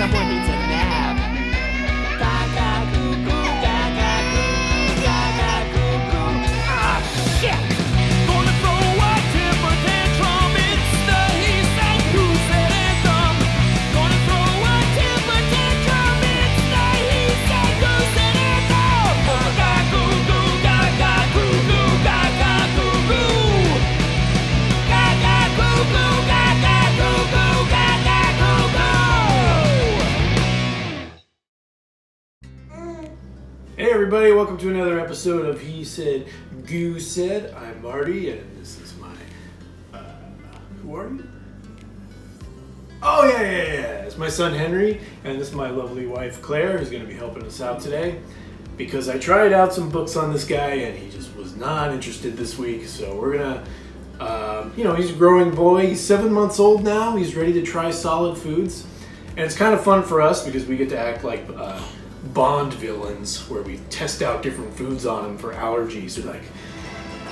someone needs a nap. Gaga goo goo, gaga goo goo, gaga goo goo. Ah, shit! Gonna throw a temper tantrum. It's the he said, who said anthem. Gonna throw a temper tantrum. It's the he said, who said anthem. Gaga goo goo, gaga goo goo, gaga goo goo. Gaga goo goo, gaga goo goo, gaga goo goo. Hey everybody, welcome to another episode of He Said, Goo Said. I'm Marty, and this is my, who are you? Oh yeah, it's my son Henry, and this is my lovely wife Claire, who's going to be helping us out today. Because I tried out some books on this guy, and he just was not interested this week, so we're going to, he's a growing boy, he's 7 months old now, he's ready to try solid foods. And it's kind of fun for us because we get to act like Bond villains where we test out different foods on him for allergies. They're like,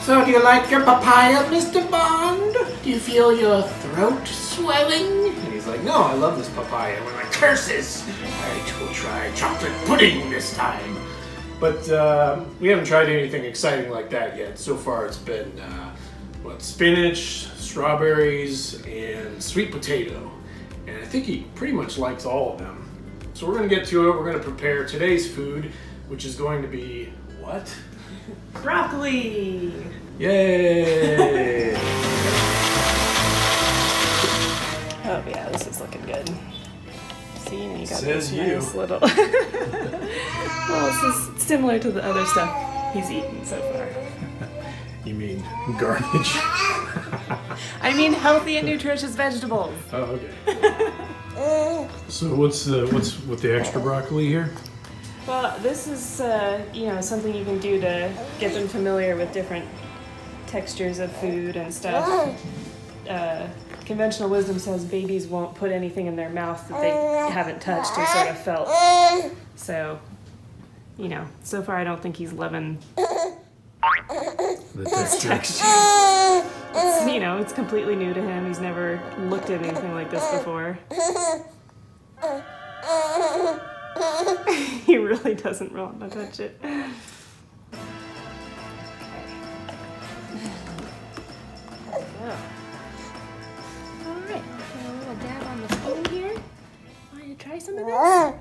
so do you like your papaya, Mr. Bond? Do you feel your throat swelling? And he's like, no, I love this papaya. And we're like, curses! I will try chocolate pudding this time. But we haven't tried anything exciting like that yet. So far it's been, spinach, strawberries, and sweet potato. And I think he pretty much likes all of them. So we're going to get to it. We're going to prepare today's food, which is going to be what? Broccoli! Yay! Oh yeah, this is looking good. See, and you got Says this you. nice little. Well, this is similar to the other stuff he's eaten so far. You mean garbage? I mean healthy and nutritious vegetables. Oh, okay. So what's with the extra broccoli here? Well, this is something you can do to get them familiar with different textures of food and stuff. Conventional wisdom says babies won't put anything in their mouth that they haven't touched or sort of felt. So, so far I don't think he's loving The texture. It's completely new to him. He's never looked at anything like this before. He really doesn't want to touch it. Alright, a little dab on the spoon here. Want to try some of this?